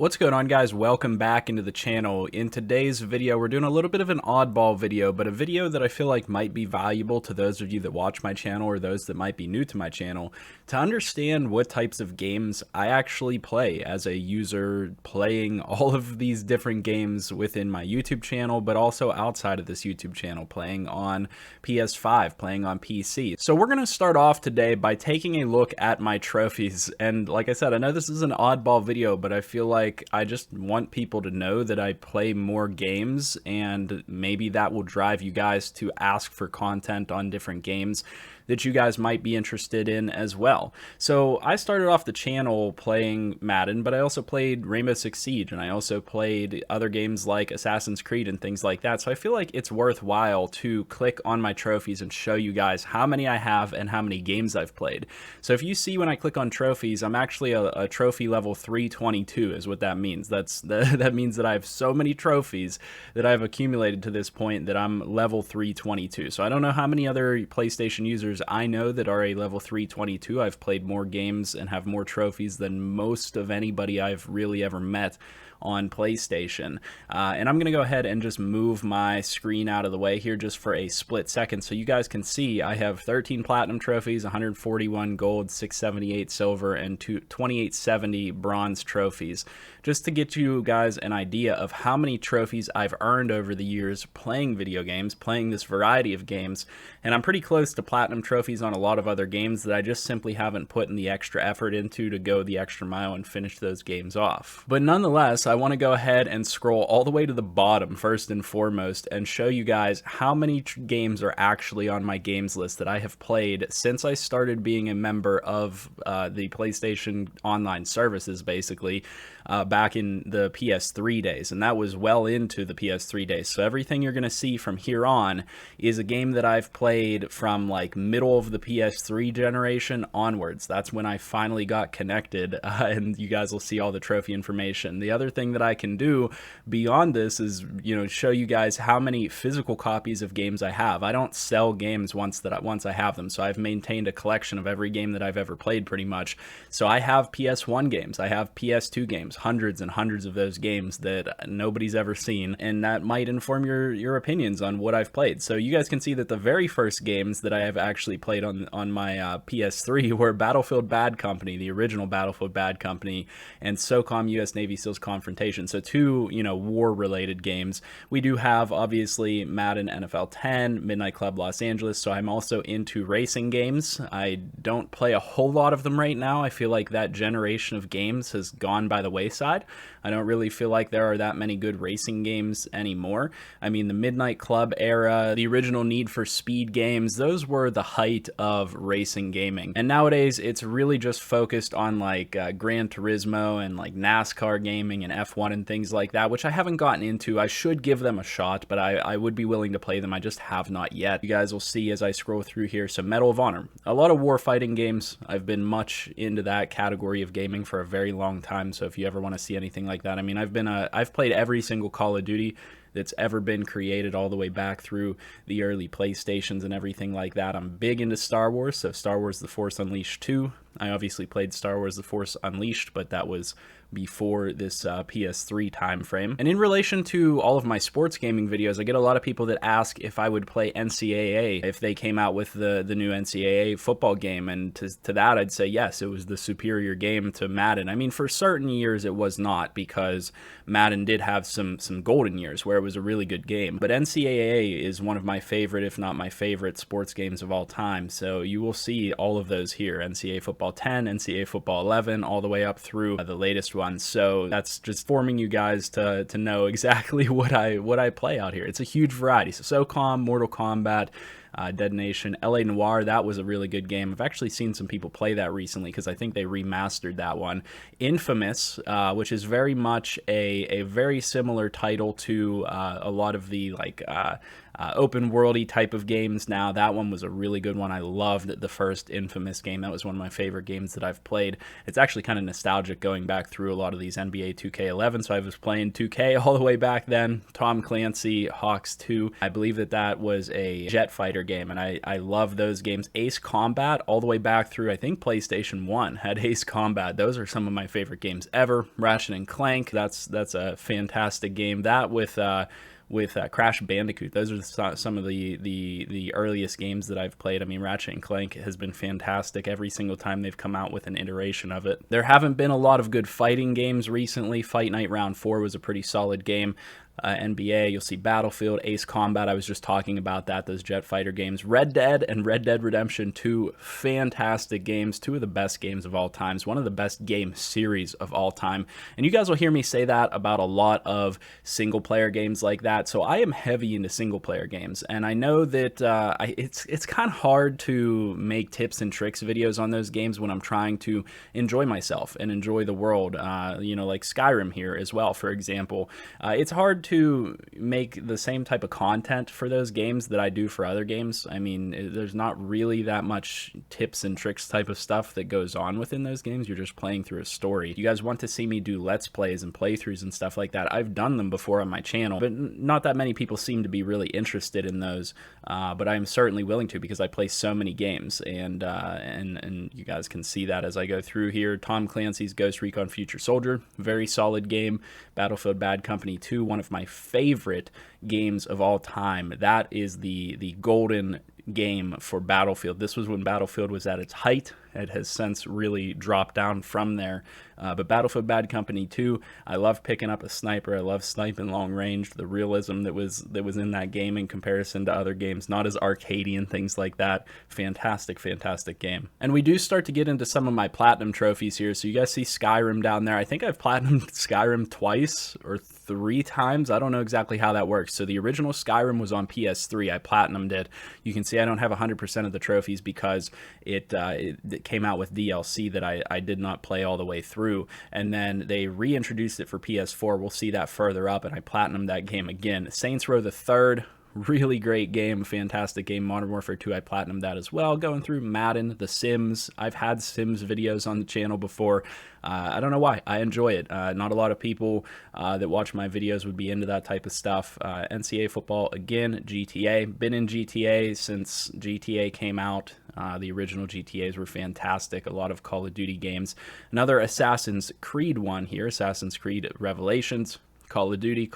What's going on, guys? Welcome back into the channel. In today's video, we're doing a little bit of an oddball video, but a video that I feel like might be valuable to those of you that watch my channel or those that might be new to my channel to understand what types of games I actually play as a user playing all of these different games within my YouTube channel, but also outside of this YouTube channel, playing on PS5, playing on PC. So we're going to start off today by taking a look at my trophies. And like I said, I know this is an oddball video, but I feel like I just want people to know that I play more games, and maybe that will drive you guys to ask for content on different games that you guys might be interested in as well. So I started off the channel playing Madden, but I also played Rainbow Six Siege, and I also played other games like Assassin's Creed and things like that. So I feel like it's worthwhile to click on my trophies and show you guys how many I have and how many games I've played. So if you see when I click on trophies, I'm actually a trophy level 322 is what that means. That means that I have so many trophies that I've accumulated to this point that I'm level 322. So I don't know how many other PlayStation users I know that are a level 322. I've played more games and have more trophies than most of anybody I've really ever met on PlayStation. And I'm going to go ahead and just move my screen out of the way here just for a split second so you guys can see I have 13 platinum trophies, 141 gold, 678 silver, and 2870 bronze trophies, just to get you guys an idea of how many trophies I've earned over the years playing video games, playing this variety of games. And I'm pretty close to platinum trophies on a lot of other games that I just simply haven't put in the extra effort into to go the extra mile and finish those games off. But nonetheless, I want to go ahead and scroll all the way to the bottom first and foremost and show you guys how many games are actually on my games list that I have played since I started being a member of the PlayStation Online services, basically, back in the PS3 days. And that was well into the PS3 days. So everything you're going to see from here on is a game that I've played from like middle of the PS3 generation onwards. That's when I finally got connected, and you guys will see all the trophy information. The other thing that I can do beyond this is, show you guys how many physical copies of games I have. I don't sell games once I have them, so I've maintained a collection of every game that I've ever played pretty much. So I have PS1 games, I have PS2 games, hundreds and hundreds of those games that nobody's ever seen, and that might inform your opinions on what I've played. So you guys can see that the very first games that I have actually played on my PS3 were Battlefield Bad Company, the original Battlefield Bad Company, and SOCOM US Navy SEALs Confrontation. So two, war-related games. We do have, obviously, Madden NFL 10, Midnight Club Los Angeles, so I'm also into racing games. I don't play a whole lot of them right now. I feel like that generation of games has gone by the wayside. I don't really feel like there are that many good racing games anymore. I mean, the Midnight Club era, the original Need for Speed games, those were the height of racing gaming. And nowadays, it's really just focused on like Gran Turismo and like NASCAR gaming and F1 and things like that, which I haven't gotten into. I should give them a shot, but I would be willing to play them. I just have not yet. You guys will see as I scroll through here. So Medal of Honor, a lot of war fighting games. I've been much into that category of gaming for a very long time. So if you ever want to see anything like that, I mean, I've played every single Call of Duty that's ever been created, all the way back through the early PlayStations and everything like that. I'm big into Star Wars, so Star Wars The Force Unleashed 2. I obviously played Star Wars The Force Unleashed, but that was before this PS3 time frame. And in relation to all of my sports gaming videos, I get a lot of people that ask if I would play NCAA if they came out with the new NCAA football game, and to that I'd say yes, it was the superior game to Madden. I mean, for certain years it was not, because Madden did have some golden years where it was a really good game, but NCAA is one of my favorite, if not my favorite, sports games of all time. So you will see all of those here: NCAA Football 10, NCAA Football 11, all the way up through the latest one. So that's just forming you guys to know exactly what I play out here. It's a huge variety. So SOCOM, Mortal Kombat, Dead Nation, LA Noire, that was a really good game. I've actually seen some people play that recently because I think they remastered that one. Infamous, which is very much a very similar title to a lot of the like open worldy type of games now. That one was a really good one. I loved the first Infamous game. That was one of my favorite games that I've played. It's actually kind of nostalgic going back through a lot of these NBA 2K11. So I was playing 2K all the way back then. Tom Clancy, Hawks 2. I believe that was a jet fighter game, and I love those games. Ace Combat, all the way back through, I think PlayStation 1 had Ace Combat. Those are some of my favorite games ever. Ratchet and Clank, that's a fantastic game. That with Crash Bandicoot. Those are some of the earliest games that I've played. I mean, Ratchet and Clank has been fantastic every single time they've come out with an iteration of it. There haven't been a lot of good fighting games recently. Fight Night Round 4 was a pretty solid game. NBA, you'll see Battlefield, Ace Combat, I was just talking about that, those jet fighter games. Red Dead and Red Dead Redemption 2, fantastic games, two of the best games of all time, one of the best game series of all time. And you guys will hear me say that about a lot of single player games like that. So I am heavy into single player games, and I know that it's kind of hard to make tips and tricks videos on those games when I'm trying to enjoy myself and enjoy the world, like Skyrim here as well, for example. It's hard to make the same type of content for those games that I do for other games. I mean, there's not really that much tips and tricks type of stuff that goes on within those games. You're just playing through a story. You guys want to see me do Let's Plays and playthroughs and stuff like that. I've done them before on my channel, but not that many people seem to be really interested in those. But I'm certainly willing to, because I play so many games, and you guys can see that as I go through here. Tom Clancy's Ghost Recon Future Soldier, very solid game. Battlefield Bad Company 2, one of my favorite games of all time. That is the golden game for Battlefield. This was when Battlefield was at its height. It has since really dropped down from there. But Battlefield Bad Company 2, I love picking up a sniper. I love sniping long range. The realism that was in that game in comparison to other games, not as arcadey and things like that. Fantastic, fantastic game. And we do start to get into some of my platinum trophies here. So you guys see Skyrim down there. I think I've platinumed Skyrim twice or 3 times. I don't know exactly how that works. So the original Skyrim was on PS3. I platinumed it. You can see I don't have 100% of the trophies because it came out with DLC that I did not play all the way through. And then they reintroduced it for PS4. We'll see that further up, and I platinumed that game again. Saints Row the Third, really great game, fantastic game. Modern Warfare 2, I platinumed that as well. Going through Madden, The Sims. I've had Sims videos on the channel before. I don't know why. I enjoy it. Not a lot of people that watch my videos would be into that type of stuff. NCAA football, again, GTA. Been in GTA since GTA came out. The original GTAs were fantastic. A lot of Call of Duty games. Another Assassin's Creed one here, Assassin's Creed Revelations. Call of Duty,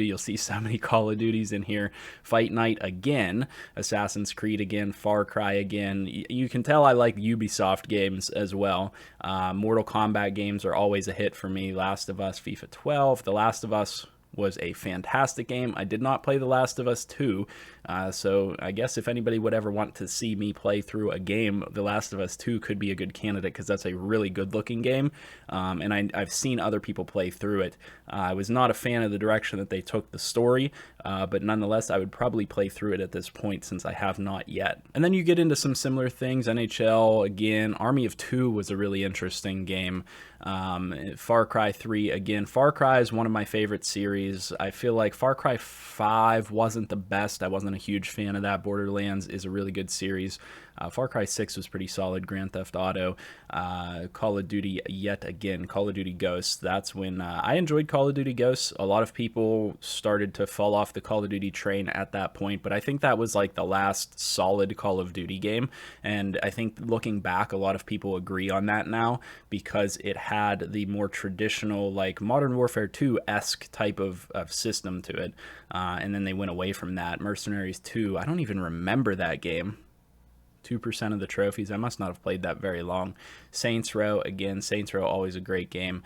you'll see so many Call of Duties in here. Fight Night again, Assassin's Creed again, Far Cry again. You can tell I like Ubisoft games as well. Mortal Kombat games are always a hit for me. Last of Us, FIFA 12. The Last of Us was a fantastic game. I did not play The Last of Us 2, so I guess if anybody would ever want to see me play through a game, The Last of Us 2 could be a good candidate, because that's a really good looking game, and I've seen other people play through it. I was not a fan of the direction that they took the story, but nonetheless, I would probably play through it at this point, since I have not yet. And then you get into some similar things. NHL, again. Army of Two was a really interesting game. Far Cry 3, again. Far Cry is one of my favorite series. I feel like Far Cry 5 wasn't the best. I wasn't a huge fan of that. Borderlands is a really good series. Far Cry 6 was pretty solid. Grand Theft Auto. Call of Duty, yet again. Call of Duty Ghosts. That's when I enjoyed Call of Duty Ghosts. A lot of people started to fall off the Call of Duty train at that point, but I think that was like the last solid Call of Duty game. And I think looking back, a lot of people agree on that now, because it had the more traditional, like Modern Warfare 2-esque type of system to it. And then they went away from that. Mercenaries 2, I don't even remember that game. 2% of the trophies. I must not have played that very long. Saints Row, again, Saints Row, always a great game.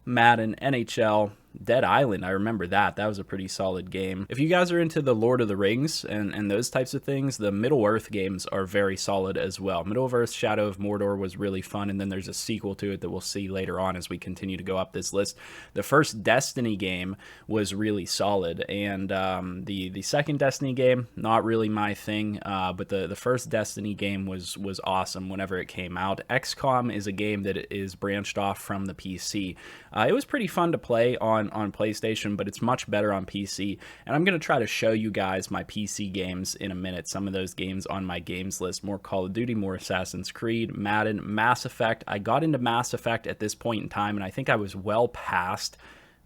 Madden, NHL, Dead Island, I remember that. That was a pretty solid game. If you guys are into the Lord of the Rings and those types of things, the Middle-earth games are very solid as well. Middle-earth Shadow of Mordor was really fun, and then there's a sequel to it that we'll see later on as we continue to go up this list. The first Destiny game was really solid, and the second Destiny game, not really my thing, but the first Destiny game was awesome whenever it came out. XCOM is a game that is branched off from the PC. It was pretty fun to play on on PlayStation, but it's much better on PC. And I'm going to try to show you guys my PC games in a minute. Some of those games on my games list: more Call of Duty, more Assassin's Creed, Madden, Mass Effect. I got into Mass Effect at this point in time, and I think I was well past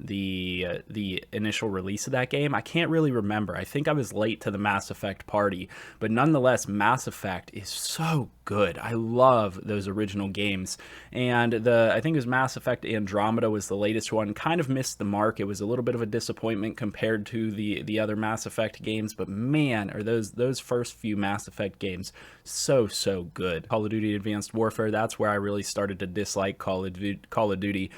the initial release of that game. I can't really remember. I think I was late to the Mass Effect party, but nonetheless, Mass Effect is so good. I love those original games. And I think it was Mass Effect Andromeda was the latest one. Kind of missed the mark. It was a little bit of a disappointment compared to the other Mass Effect games, but man, are those first few Mass Effect games so good. Call of Duty Advanced Warfare, that's where I really started to dislike Call of Duty.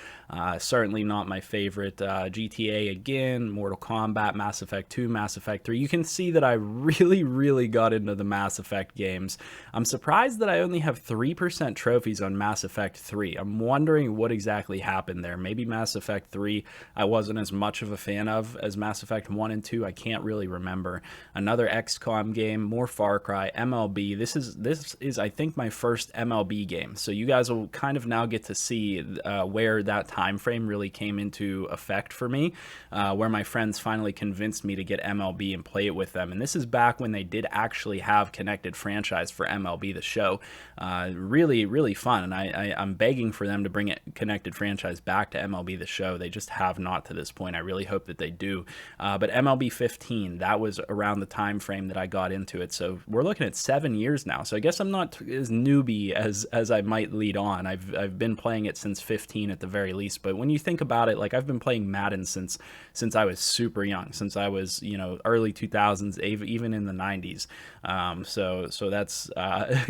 Certainly not my favorite. GTA again, Mortal Kombat, Mass Effect 2, Mass Effect 3. You can see that I really got into the Mass Effect games. I'm surprised that I only have 3% trophies on Mass Effect 3. I'm wondering what exactly happened there. Maybe Mass Effect 3 I wasn't as much of a fan of as Mass Effect 1 and 2. I can't really remember. Another XCOM game, more Far Cry, MLB. This is I think my first MLB game. So you guys will kind of now get to see where that time frame really came into effect for me, where my friends finally convinced me to get MLB and play it with them. And this is back when they did actually have connected franchise for MLB the show. Really fun, and I'm begging for them to bring it connected franchise back to MLB the show. They just have not to this point. I really hope that they do. But MLB 15, that was around the time frame that I got into it. So we're looking at 7 years now. So I guess I'm not as newbie as I might lead on. I've been playing it since 15 at the very least. But when you think about it, like, I've been playing Madden since I was super young, since I was, early 2000s, even in the 90s. So that's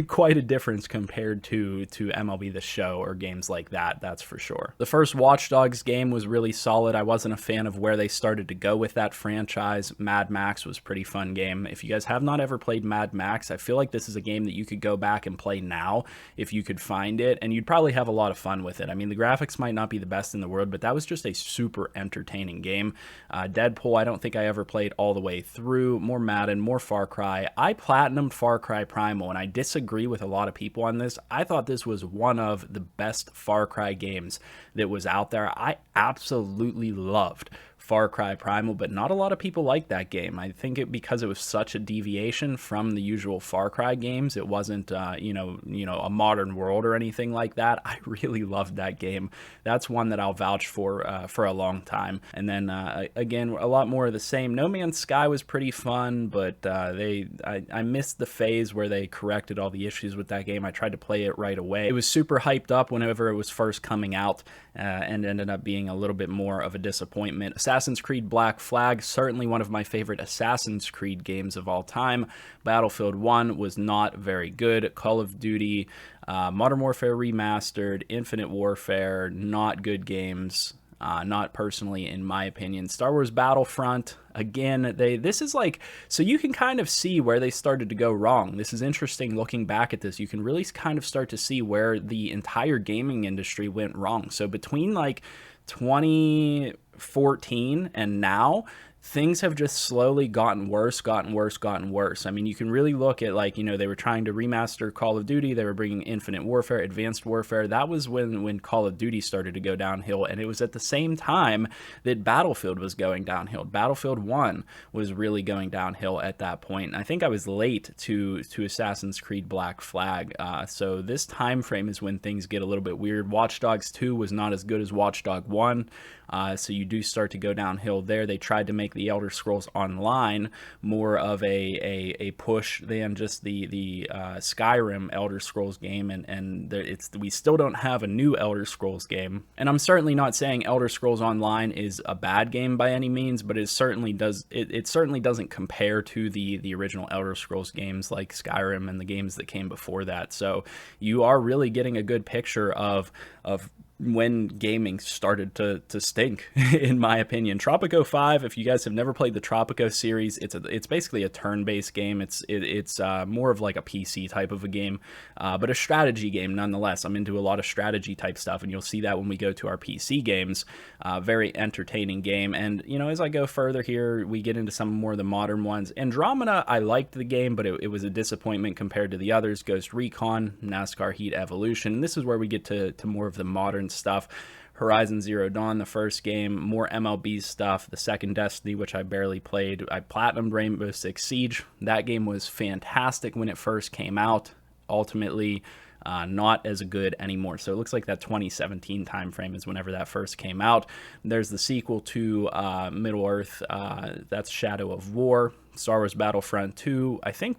quite a difference compared to MLB the show or games like that's for sure. The first Watch Dogs game was really solid. I wasn't a fan of where they started to go with that franchise. Mad Max was a pretty fun game. If you guys have not ever played Mad Max, I feel like this is a game that you could go back and play now if you could find it, and you'd probably have a lot of fun with it. I mean, the graphics might not be the best in the world, but that was just a super entertaining game. Deadpool, I don't think I ever played all the way through. More Madden, more Far Cry. I platinumed Far Cry Primal, and I disagree with a lot of people on this. I thought this was one of the best Far Cry games that was out there. I absolutely loved Far Cry Primal, but not a lot of people like that game. I think because it was such a deviation from the usual Far Cry games. It wasn't, a modern world or anything like that. I really loved that game. That's one that I'll vouch for a long time. And then again, a lot more of the same. No Man's Sky was pretty fun, but I missed the phase where they corrected all the issues with that game. I tried to play it right away. It was super hyped up whenever it was first coming out, and ended up being a little bit more of a disappointment. Assassin's Creed Black Flag, certainly one of my favorite Assassin's Creed games of all time. Battlefield 1 was not very good. Call of Duty, Modern Warfare Remastered, Infinite Warfare, not good games. Not personally, in my opinion. Star Wars Battlefront, again, this is like, so you can kind of see where they started to go wrong. This is interesting looking back at this. You can really kind of start to see where the entire gaming industry went wrong. So between like 2014 and now, things have just slowly gotten worse. I mean, you can really look at, like, they were trying to remaster Call of Duty. They were bringing Infinite Warfare, Advanced Warfare. That was when Call of Duty started to go downhill. And it was at the same time that Battlefield was going downhill. Battlefield 1 was really going downhill at that point. And I think I was late to Assassin's Creed Black Flag. So this time frame is when things get a little bit weird. Watch Dogs 2 was not as good as Watch Dog 1. So you do start to go downhill there. They tried to make the Elder Scrolls Online more of a push than just the Skyrim Elder Scrolls game, and we still don't have a new Elder Scrolls game. And I'm certainly not saying Elder Scrolls Online is a bad game by any means, but it certainly doesn't compare to the original Elder Scrolls games like Skyrim and the games that came before that. So you are really getting a good picture of when gaming started to stink, in my opinion. Tropico 5, if you guys have never played the Tropico series, it's basically a turn-based game. It's more of like a PC type of a game, but a strategy game nonetheless. I'm into a lot of strategy type stuff, and you'll see that when we go to our PC games. Very entertaining game. And, as I go further here, we get into some more of the modern ones. Andromeda, I liked the game, but it was a disappointment compared to the others. Ghost Recon, NASCAR Heat Evolution. And this is where we get to more of the modern stuff. Horizon Zero Dawn, the first game, more MLB stuff, the second Destiny, which I barely played. I platinumed Rainbow Six Siege. That game was fantastic when it first came out. Ultimately, not as good anymore. So it looks like that 2017 timeframe is whenever that first came out. There's the sequel to Middle Earth. That's Shadow of War. Star Wars Battlefront 2, I think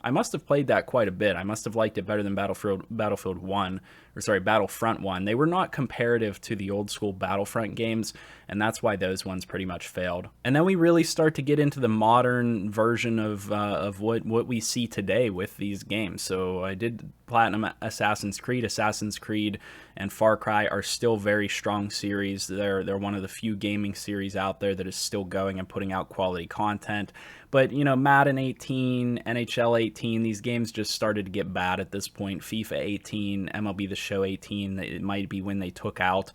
I must have played that quite a bit. I must have liked it better than Battlefield 1, or sorry, Battlefront 1. They were not comparative to the old school Battlefront games, and that's why those ones pretty much failed. And then we really start to get into the modern version of what we see today with these games. So I did platinum Assassin's Creed and Far Cry are still very strong series. They're one of the few gaming series out there that is still going and putting out quality content. But, you know, Madden 18, NHL 18, these games just started to get bad at this point. FIFA 18, MLB The Show 18, it might be when they took out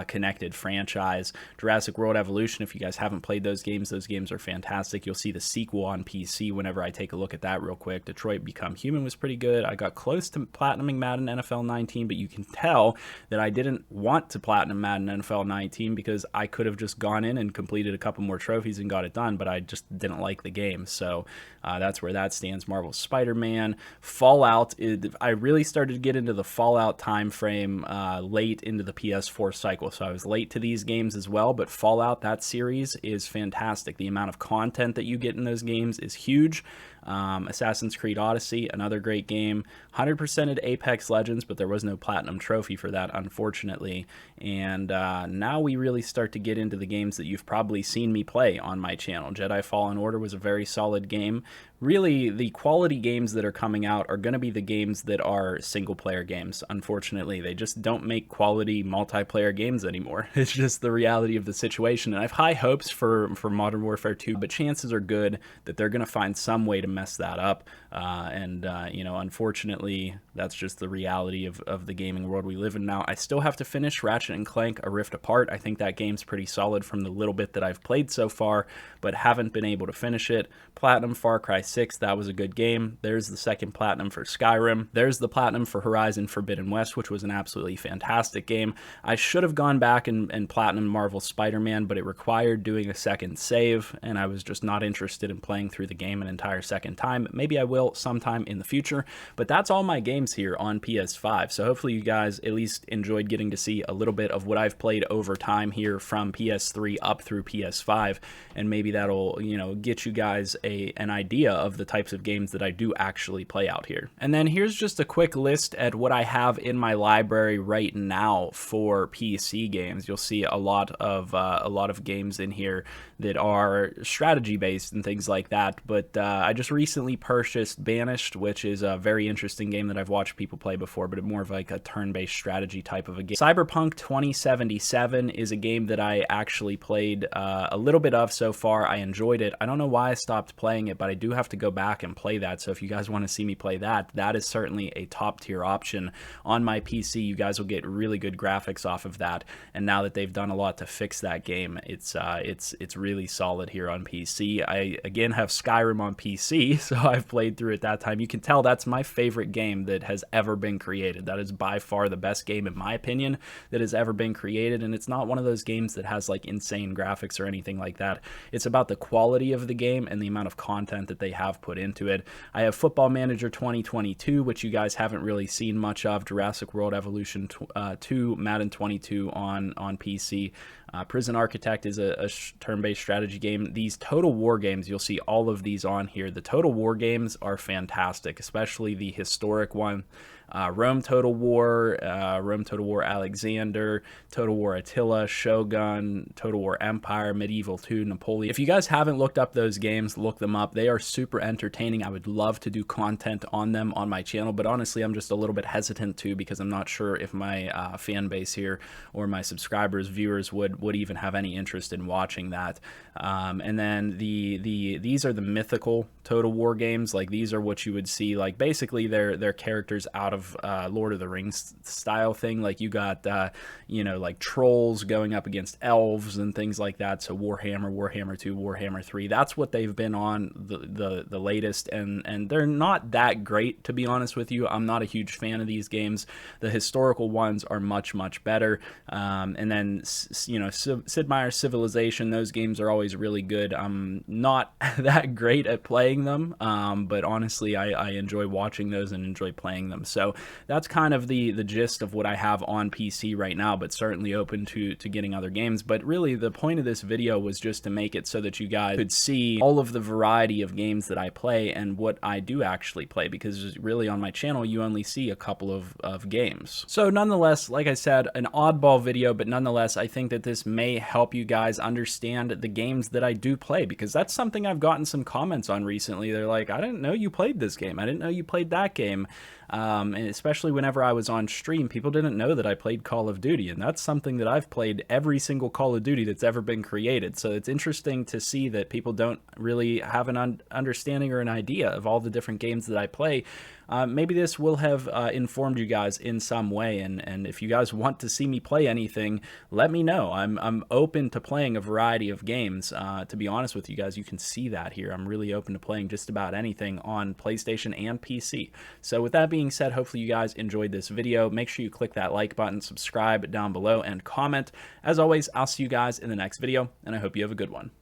connected franchise. Jurassic World Evolution, if you guys haven't played those games are fantastic. You'll see the sequel on PC whenever I take a look at that real quick. Detroit Become Human was pretty good. I got close to platinuming Madden NFL 19, but you can tell that I didn't want to platinum Madden NFL 19 because I could have just gone in and completed a couple more trophies and got it done, but I just didn't like the game. So that's where that stands. Marvel's Spider-Man. Fallout, I really started to get into the Fallout time frame late into the PS4 cycle, so I was late to these games as well, but Fallout, that series is fantastic. The amount of content that you get in those games is huge. Assassin's Creed Odyssey, another great game. 100%ed Apex Legends, but there was no platinum trophy for that, unfortunately. And now we really start to get into the games that you've probably seen me play on my channel. Jedi Fallen Order was a very solid game. Really, the quality games that are coming out are going to be the games that are single-player games. Unfortunately, they just don't make quality multiplayer games anymore. It's just the reality of the situation. And I have high hopes for Modern Warfare 2, but chances are good that they're going to find some way to mess that up. You know, unfortunately, that's just the reality of the gaming world we live in now. I still have to finish Ratchet & Clank A Rift Apart. I think that game's pretty solid from the little bit that I've played so far, but haven't been able to finish it. Platinum Far Cry 6, that was a good game. There's the second platinum for Skyrim. There's the platinum for Horizon Forbidden West, which was an absolutely fantastic game. I should have gone back and platinum Marvel's Spider-Man, but it required doing a second save, and I was just not interested in playing through the game an entire second time. Maybe I will sometime in the future, but that's all my games here on PS5. So hopefully you guys at least enjoyed getting to see a little bit of what I've played over time here from PS3 up through PS5, and maybe that'll, you know, get you guys an idea of the types of games that I do actually play out here. And then here's just a quick list at what I have in my library right now for PC games. You'll see a lot of games in here that are strategy based and things like that, but I just recently purchased Banished, which is a very interesting game that I've watched people play before, but more of like a turn-based strategy type of a game. Cyberpunk 2077 is a game that I actually played a little bit of so far. I enjoyed it. I don't know why I stopped playing it, but I do have to go back and play that, so if you guys want to see me play that, that is certainly a top tier option on my PC. You guys will get really good graphics off of that, and now that they've done a lot to fix that game, it's really solid here on PC. I again have Skyrim on PC, so I've played through it that time. You can tell that's my favorite game that has ever been created. That is by far the best game, in my opinion, that has ever been created, and it's not one of those games that has like insane graphics or anything like that. It's about the quality of the game and the amount of content that they have put into it. I have Football Manager 2022, which you guys haven't really seen much of. Jurassic World Evolution 2, Madden 22 on PC. Prison Architect is a turn-based strategy game. These Total War games, you'll see all of these on here. The Total War games are fantastic, especially the historic one. Rome Total War Alexander, Total War Attila, Shogun, Total War Empire, Medieval 2, Napoleon. If you guys haven't looked up those games, look them up. They are super entertaining. I would love to do content on them on my channel, but honestly, I'm just a little bit hesitant to, because I'm not sure if my fan base here or my subscribers, viewers would would even have any interest in watching that. And then these are the mythical Total War games. Like, these are what you would see, like, basically they're characters out of Lord of the Rings style thing. Like, you got you know, like trolls going up against elves and things like that. So Warhammer, Warhammer 2, Warhammer 3, that's what they've been on the latest, and they're not that great, to be honest with you. I'm not a huge fan of these games. The historical ones are much better. And then, you know, Sid Meier's Civilization, those games are always really good. I'm not that great at playing them, but honestly, I enjoy watching those and enjoy playing them. So that's kind of the gist of what I have on PC right now, but certainly open to getting other games. But really, the point of this video was just to make it so that you guys could see all of the variety of games that I play and what I do actually play, because really on my channel you only see a couple of games. So nonetheless, like I said, an oddball video, but nonetheless I think that this may help you guys understand the games that I do play, because that's something I've gotten some comments on recently. They're like, I didn't know you played this game, I didn't know you played that game. And especially whenever I was on stream, people didn't know that I played Call of Duty, and that's something that I've played every single Call of Duty that's ever been created. So it's interesting to see that people don't really have an understanding or an idea of all the different games that I play. Maybe this will have informed you guys in some way, and if you guys want to see me play anything, let me know. I'm open to playing a variety of games. To be honest with you guys, you can see that here. I'm really open to playing just about anything on PlayStation and PC. So with that being said, hopefully you guys enjoyed this video. Make sure you click that like button, subscribe down below, and comment. As always, I'll see you guys in the next video, and I hope you have a good one.